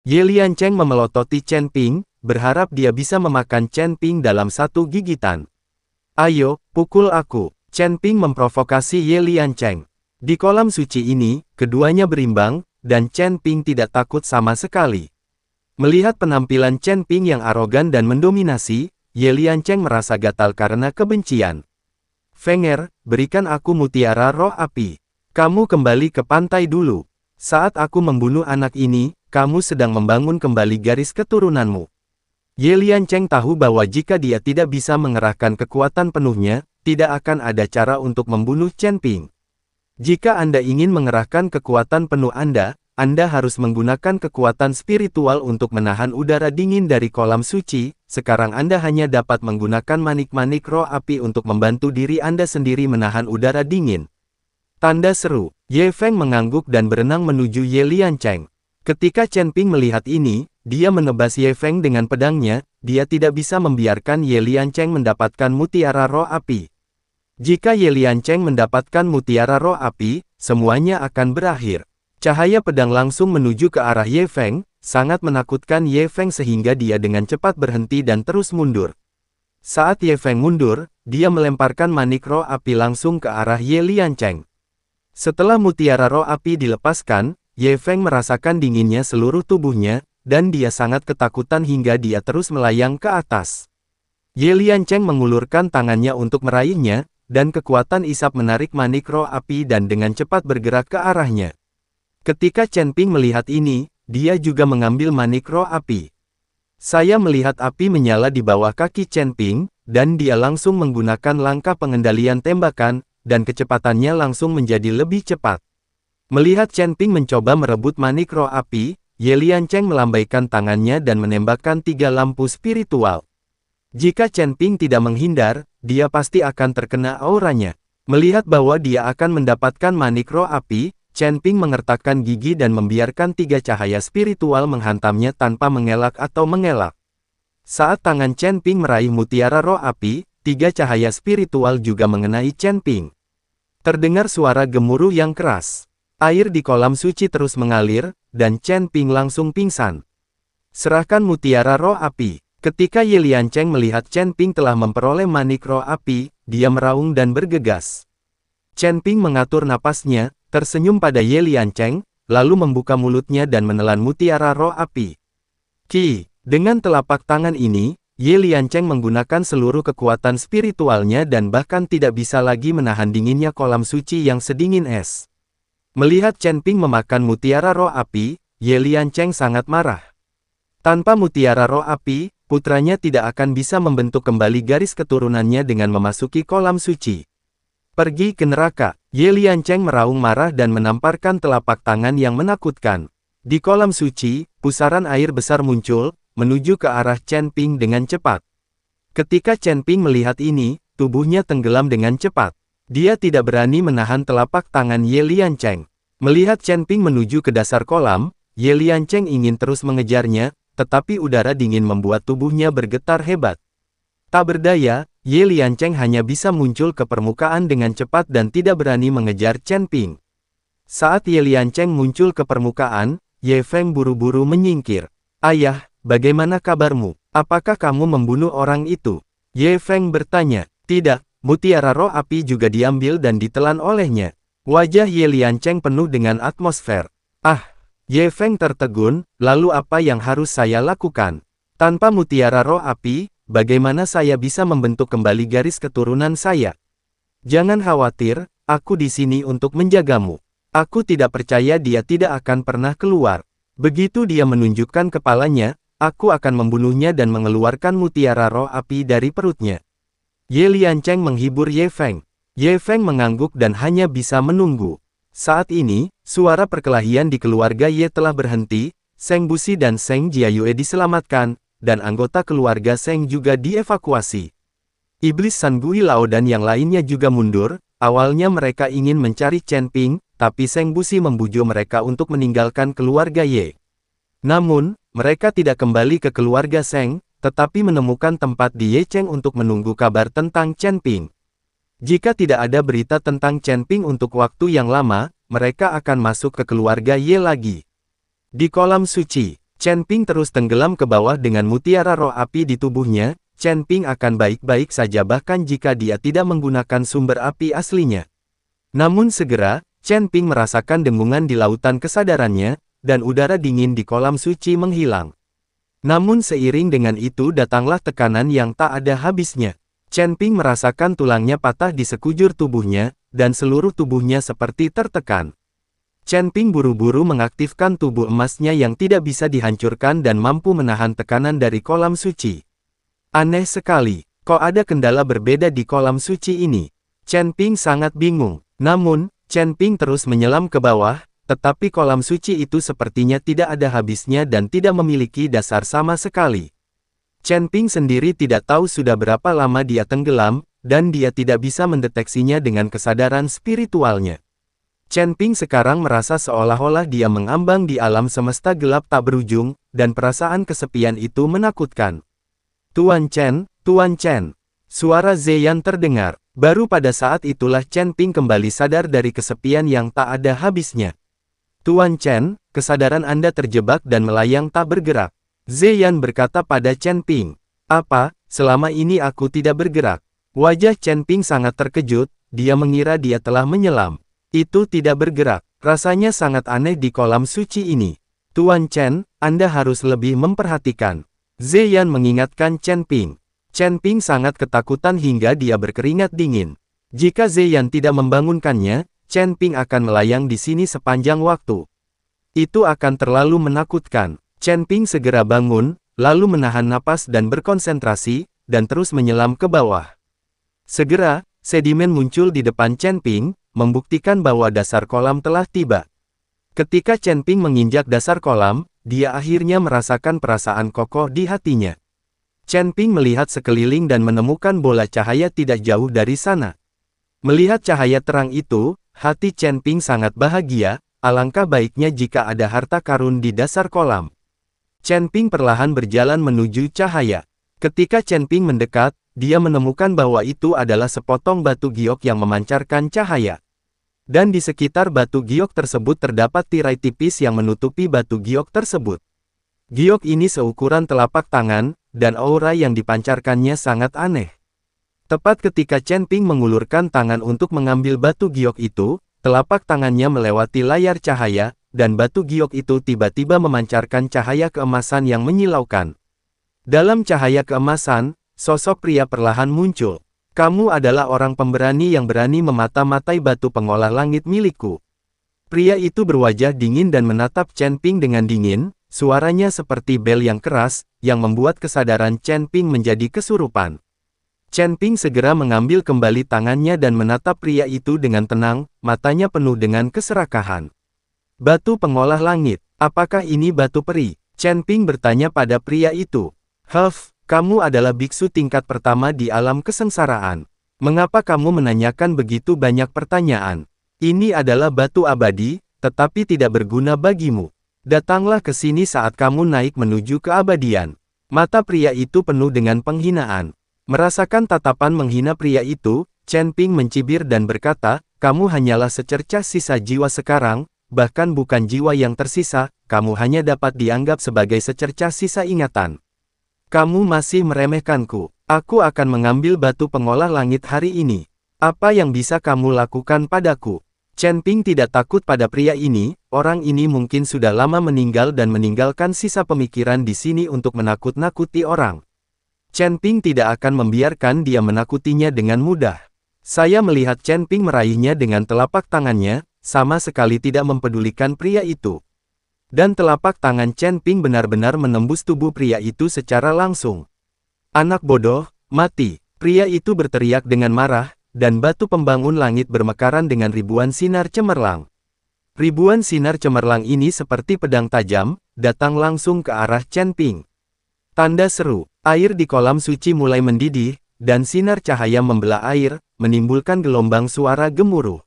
Ye Liancheng memelototi Chen Ping, berharap dia bisa memakan Chen Ping dalam satu gigitan. Ayo, pukul aku. Chen Ping memprovokasi Ye Liancheng. Di kolam suci ini, keduanya berimbang, dan Chen Ping tidak takut sama sekali. Melihat penampilan Chen Ping yang arogan dan mendominasi, Ye Liancheng merasa gatal karena kebencian. Fenger, berikan aku mutiara roh api. Kamu kembali ke pantai dulu. Saat aku membunuh anak ini, kamu sedang membangun kembali garis keturunanmu. Ye Liancheng tahu bahwa jika dia tidak bisa mengerahkan kekuatan penuhnya, tidak akan ada cara untuk membunuh Chen Ping. Jika Anda ingin mengerahkan kekuatan penuh Anda harus menggunakan kekuatan spiritual untuk menahan udara dingin dari kolam suci. Sekarang Anda hanya dapat menggunakan manik-manik roh api untuk membantu diri Anda sendiri menahan udara dingin. Tanda seru. Ye Feng mengangguk dan berenang menuju Ye Liancheng. Ketika Chen Ping melihat ini, dia menebas Ye Feng dengan pedangnya. Dia tidak bisa membiarkan Ye Liancheng mendapatkan mutiara roh api. Jika Ye Liancheng mendapatkan mutiara roh api, semuanya akan berakhir. Cahaya pedang langsung menuju ke arah Ye Feng, sangat menakutkan Ye Feng sehingga dia dengan cepat berhenti dan terus mundur. Saat Ye Feng mundur, dia melemparkan manik roh api langsung ke arah Ye Liancheng. Setelah mutiara roh api dilepaskan, Ye Feng merasakan dinginnya seluruh tubuhnya, dan dia sangat ketakutan hingga dia terus melayang ke atas. Ye Liancheng mengulurkan tangannya untuk meraihnya, dan kekuatan isap menarik manik roh api dan dengan cepat bergerak ke arahnya. Ketika Chen Ping melihat ini, dia juga mengambil manik roh api. Saya melihat api menyala di bawah kaki Chen Ping, dan dia langsung menggunakan langkah pengendalian tembakan, dan kecepatannya langsung menjadi lebih cepat. Melihat Chen Ping mencoba merebut manik roh api, Ye Liancheng melambaikan tangannya dan menembakkan 3 lampu spiritual. Jika Chen Ping tidak menghindar, dia pasti akan terkena auranya. Melihat bahwa dia akan mendapatkan manik roh api, Chen Ping mengertakkan gigi dan membiarkan 3 cahaya spiritual menghantamnya tanpa mengelak atau mengelak. Saat tangan Chen Ping meraih mutiara roh api, 3 cahaya spiritual juga mengenai Chen Ping. Terdengar suara gemuruh yang keras. Air di kolam suci terus mengalir, dan Chen Ping langsung pingsan. Serahkan mutiara roh api. Ketika Ye Liancheng melihat Chen Ping telah memperoleh manik roh api, dia meraung dan bergegas. Chen Ping mengatur napasnya, tersenyum pada Ye Liancheng, lalu membuka mulutnya dan menelan mutiara roh api. Dengan telapak tangan ini, Ye Liancheng menggunakan seluruh kekuatan spiritualnya dan bahkan tidak bisa lagi menahan dinginnya kolam suci yang sedingin es. Melihat Chen Ping memakan mutiara roh api, Ye Liancheng sangat marah. Tanpa mutiara roh api, putranya tidak akan bisa membentuk kembali garis keturunannya dengan memasuki kolam suci. Pergi ke neraka. Ye Liancheng meraung marah dan menamparkan telapak tangan yang menakutkan. Di kolam suci, pusaran air besar muncul, menuju ke arah Chen Ping dengan cepat. Ketika Chen Ping melihat ini, tubuhnya tenggelam dengan cepat. Dia tidak berani menahan telapak tangan Ye Liancheng. Melihat Chen Ping menuju ke dasar kolam, Ye Liancheng ingin terus mengejarnya, tetapi udara dingin membuat tubuhnya bergetar hebat. Tak berdaya, Ye Liancheng hanya bisa muncul ke permukaan dengan cepat dan tidak berani mengejar Chen Ping. Saat Ye Liancheng muncul ke permukaan, Ye Feng buru-buru menyingkir. Ayah, bagaimana kabarmu? Apakah kamu membunuh orang itu? Ye Feng bertanya. Tidak, mutiara roh api juga diambil dan ditelan olehnya. Wajah Ye Liancheng penuh dengan atmosfer. Ye Feng tertegun, lalu apa yang harus saya lakukan? Tanpa mutiara roh api, bagaimana saya bisa membentuk kembali garis keturunan saya? Jangan khawatir, aku di sini untuk menjagamu. Aku tidak percaya dia tidak akan pernah keluar. Begitu dia menunjukkan kepalanya, aku akan membunuhnya dan mengeluarkan mutiara roh api dari perutnya. Ye Liancheng menghibur Ye Feng. Ye Feng mengangguk dan hanya bisa menunggu. Saat ini, suara perkelahian di keluarga Ye telah berhenti, Seng Busi dan Seng Jiayue diselamatkan, dan anggota keluarga Seng juga dievakuasi. Iblis San Gui Lao dan yang lainnya juga mundur. Awalnya mereka ingin mencari Chen Ping, tapi Seng Busi membujuk mereka untuk meninggalkan keluarga Ye. Namun, mereka tidak kembali ke keluarga Seng, tetapi menemukan tempat di Yecheng untuk menunggu kabar tentang Chen Ping. Jika tidak ada berita tentang Chen Ping untuk waktu yang lama, mereka akan masuk ke keluarga Ye lagi. Di kolam suci, Chen Ping terus tenggelam ke bawah dengan mutiara roh api di tubuhnya. Chen Ping akan baik-baik saja bahkan jika dia tidak menggunakan sumber api aslinya. Namun segera, Chen Ping merasakan dengungan di lautan kesadarannya, dan udara dingin di kolam suci menghilang. Namun seiring dengan itu datanglah tekanan yang tak ada habisnya. Chen Ping merasakan tulangnya patah di sekujur tubuhnya, dan seluruh tubuhnya seperti tertekan. Chen Ping buru-buru mengaktifkan tubuh emasnya yang tidak bisa dihancurkan dan mampu menahan tekanan dari kolam suci. Aneh sekali, kok ada kendala berbeda di kolam suci ini? Chen Ping sangat bingung. Namun, Chen Ping terus menyelam ke bawah, tetapi kolam suci itu sepertinya tidak ada habisnya dan tidak memiliki dasar sama sekali. Chen Ping sendiri tidak tahu sudah berapa lama dia tenggelam, dan dia tidak bisa mendeteksinya dengan kesadaran spiritualnya. Chen Ping sekarang merasa seolah-olah dia mengambang di alam semesta gelap tak berujung, dan perasaan kesepian itu menakutkan. Tuan Chen, Tuan Chen. Suara Zeyan terdengar. Baru pada saat itulah Chen Ping kembali sadar dari kesepian yang tak ada habisnya. Tuan Chen, kesadaran Anda terjebak dan melayang tak bergerak. Zeyan berkata pada Chen Ping. Apa, selama ini aku tidak bergerak? Wajah Chen Ping sangat terkejut, dia mengira dia telah menyelam. Itu tidak bergerak, rasanya sangat aneh di kolam suci ini. Tuan Chen, Anda harus lebih memperhatikan. Zeyan mengingatkan Chen Ping. Chen Ping sangat ketakutan hingga dia berkeringat dingin. Jika Zeyan tidak membangunkannya, Chen Ping akan melayang di sini sepanjang waktu. Itu akan terlalu menakutkan. Chen Ping segera bangun, lalu menahan napas dan berkonsentrasi, dan terus menyelam ke bawah. Segera, sedimen muncul di depan Chen Ping, membuktikan bahwa dasar kolam telah tiba. Ketika Chen Ping menginjak dasar kolam, dia akhirnya merasakan perasaan kokoh di hatinya. Chen Ping melihat sekeliling dan menemukan bola cahaya tidak jauh dari sana. Melihat cahaya terang itu, hati Chen Ping sangat bahagia, alangkah baiknya jika ada harta karun di dasar kolam. Chen Ping perlahan berjalan menuju cahaya. Ketika Chen Ping mendekat, dia menemukan bahwa itu adalah sepotong batu giok yang memancarkan cahaya. Dan di sekitar batu giok tersebut terdapat tirai tipis yang menutupi batu giok tersebut. Giok ini seukuran telapak tangan, dan aura yang dipancarkannya sangat aneh. Tepat ketika Chen Ping mengulurkan tangan untuk mengambil batu giok itu, telapak tangannya melewati layar cahaya, dan batu giok itu tiba-tiba memancarkan cahaya keemasan yang menyilaukan. Dalam cahaya keemasan, sosok pria perlahan muncul. Kamu adalah orang pemberani yang berani memata-matai batu pengolah langit milikku. Pria itu berwajah dingin dan menatap Chen Ping dengan dingin, suaranya seperti bel yang keras, yang membuat kesadaran Chen Ping menjadi kesurupan. Chen Ping segera mengambil kembali tangannya dan menatap pria itu dengan tenang, matanya penuh dengan keserakahan. Batu pengolah langit, apakah ini batu peri? Chen Ping bertanya pada pria itu. Kamu adalah biksu tingkat pertama di alam kesengsaraan. Mengapa kamu menanyakan begitu banyak pertanyaan? Ini adalah batu abadi, tetapi tidak berguna bagimu. Datanglah ke sini saat kamu naik menuju keabadian. Mata pria itu penuh dengan penghinaan. Merasakan tatapan menghina pria itu, Chen Ping mencibir dan berkata, kamu hanyalah secercah sisa jiwa sekarang, bahkan bukan jiwa yang tersisa, kamu hanya dapat dianggap sebagai secercah sisa ingatan. Kamu masih meremehkanku. Aku akan mengambil batu pengolah langit hari ini. Apa yang bisa kamu lakukan padaku? Chen Ping tidak takut pada pria ini, orang ini mungkin sudah lama meninggal dan meninggalkan sisa pemikiran di sini untuk menakut-nakuti orang. Chen Ping tidak akan membiarkan dia menakutinya dengan mudah. Saya melihat Chen Ping meraihnya dengan telapak tangannya, sama sekali tidak mempedulikan pria itu. Dan telapak tangan Chen Ping benar-benar menembus tubuh pria itu secara langsung. Anak bodoh, mati! Pria itu berteriak dengan marah, dan batu pembangun langit bermekaran dengan ribuan sinar cemerlang. Ribuan sinar cemerlang ini seperti pedang tajam, datang langsung ke arah Chen Ping. Tanda seru, air di kolam suci mulai mendidih, dan sinar cahaya membelah air, menimbulkan gelombang suara gemuruh.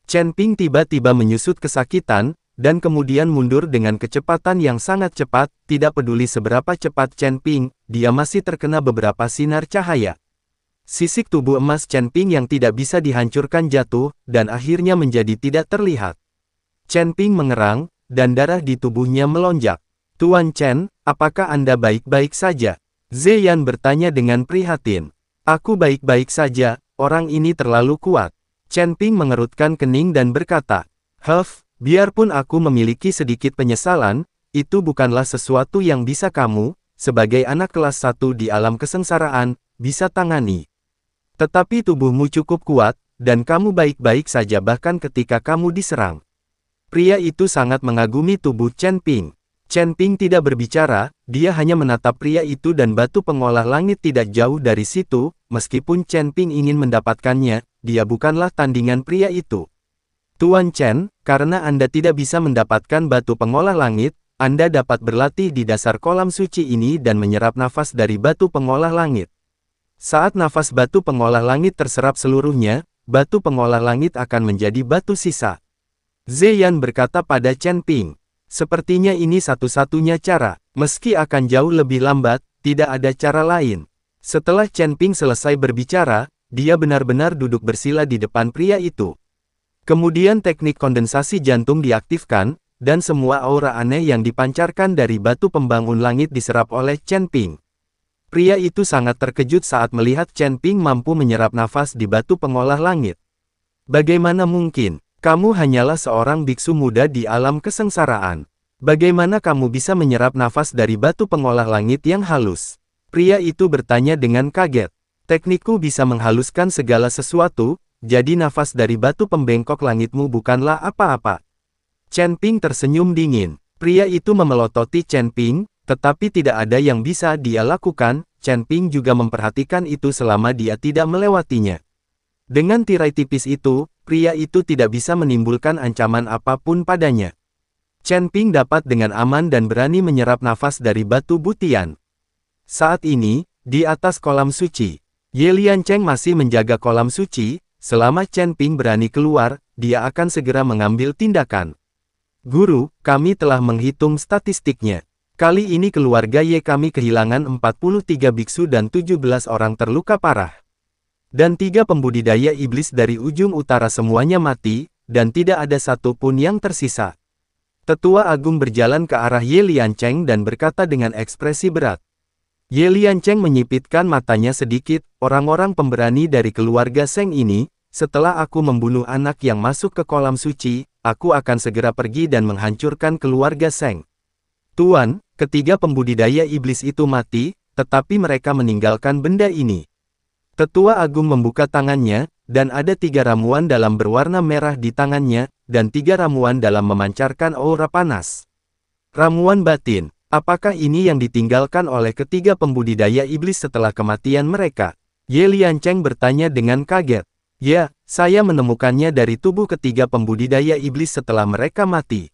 Chen Ping tiba-tiba menyusut kesakitan, dan kemudian mundur dengan kecepatan yang sangat cepat, tidak peduli seberapa cepat Chen Ping, dia masih terkena beberapa sinar cahaya. Sisik tubuh emas Chen Ping yang tidak bisa dihancurkan jatuh, dan akhirnya menjadi tidak terlihat. Chen Ping mengerang, dan darah di tubuhnya melonjak. Tuan Chen, apakah Anda baik-baik saja? Ziyan bertanya dengan prihatin. Aku baik-baik saja, orang ini terlalu kuat. Chen Ping mengerutkan kening dan berkata, biarpun aku memiliki sedikit penyesalan, itu bukanlah sesuatu yang bisa kamu, sebagai anak kelas 1 di alam kesengsaraan, bisa tangani. Tetapi tubuhmu cukup kuat, dan kamu baik-baik saja bahkan ketika kamu diserang. Pria itu sangat mengagumi tubuh Chen Ping. Chen Ping tidak berbicara, dia hanya menatap pria itu dan batu pengolah langit tidak jauh dari situ, meskipun Chen Ping ingin mendapatkannya, dia bukanlah tandingan pria itu. Tuan Chen, karena Anda tidak bisa mendapatkan batu pengolah langit, Anda dapat berlatih di dasar kolam suci ini dan menyerap nafas dari batu pengolah langit. Saat nafas batu pengolah langit terserap seluruhnya, batu pengolah langit akan menjadi batu sisa. Ziyan berkata pada Chen Ping. Sepertinya ini satu-satunya cara, meski akan jauh lebih lambat, tidak ada cara lain. Setelah Chen Ping selesai berbicara, dia benar-benar duduk bersila di depan pria itu. Kemudian teknik kondensasi jantung diaktifkan, dan semua aura aneh yang dipancarkan dari batu pembangun langit diserap oleh Chen Ping. Pria itu sangat terkejut saat melihat Chen Ping mampu menyerap nafas di batu pengolah langit. Bagaimana mungkin? Kamu hanyalah seorang biksu muda di alam kesengsaraan. Bagaimana kamu bisa menyerap nafas dari batu pengolah langit yang halus? Pria itu bertanya dengan kaget. Teknikku bisa menghaluskan segala sesuatu, jadi nafas dari batu pembengkok langitmu bukanlah apa-apa. Chen Ping tersenyum dingin. Pria itu memelototi Chen Ping, tetapi tidak ada yang bisa dia lakukan. Chen Ping juga memperhatikan itu selama dia tidak melewatinya. Dengan tirai tipis itu, pria itu tidak bisa menimbulkan ancaman apapun padanya. Chen Ping dapat dengan aman dan berani menyerap nafas dari batu butian. Saat ini, di atas kolam suci, Ye Liancheng masih menjaga kolam suci. Selama Chen Ping berani keluar, dia akan segera mengambil tindakan. Guru, kami telah menghitung statistiknya. Kali ini keluarga Ye kami kehilangan 43 biksu dan 17 orang terluka parah. Dan 3 pembudidaya iblis dari ujung utara semuanya mati, dan tidak ada satupun yang tersisa. Tetua Agung berjalan ke arah Ye Liancheng dan berkata dengan ekspresi berat. Ye Liancheng menyipitkan matanya sedikit, orang-orang pemberani dari keluarga Seng ini, setelah aku membunuh anak yang masuk ke kolam suci, aku akan segera pergi dan menghancurkan keluarga Seng. Tuan, ketiga pembudidaya iblis itu mati, tetapi mereka meninggalkan benda ini. Tetua Agung membuka tangannya, dan ada 3 ramuan dalam berwarna merah di tangannya, dan 3 ramuan dalam memancarkan aura panas. Ramuan batin, apakah ini yang ditinggalkan oleh ketiga pembudidaya iblis setelah kematian mereka? Ye Liancheng bertanya dengan kaget. Ya, saya menemukannya dari tubuh ketiga pembudidaya iblis setelah mereka mati.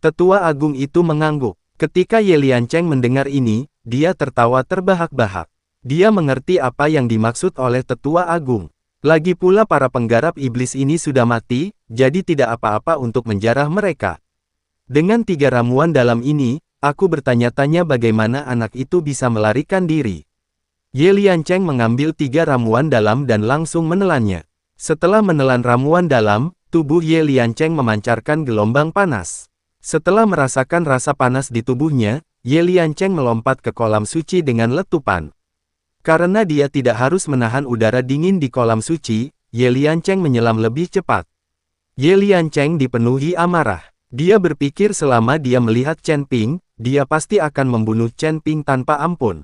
Tetua Agung itu mengangguk. Ketika Ye Liancheng mendengar ini, dia tertawa terbahak-bahak. Dia mengerti apa yang dimaksud oleh Tetua Agung. Lagi pula para penggarap iblis ini sudah mati, jadi tidak apa-apa untuk menjarah mereka. Dengan 3 ramuan dalam ini, aku bertanya-tanya bagaimana anak itu bisa melarikan diri. Ye Liancheng mengambil 3 ramuan dalam dan langsung menelannya. Setelah menelan ramuan dalam, tubuh Ye Liancheng memancarkan gelombang panas. Setelah merasakan rasa panas di tubuhnya, Ye Liancheng melompat ke kolam suci dengan letupan. Karena dia tidak harus menahan udara dingin di kolam suci, Ye Liancheng menyelam lebih cepat. Ye Liancheng dipenuhi amarah. Dia berpikir selama dia melihat Chen Ping, dia pasti akan membunuh Chen Ping tanpa ampun.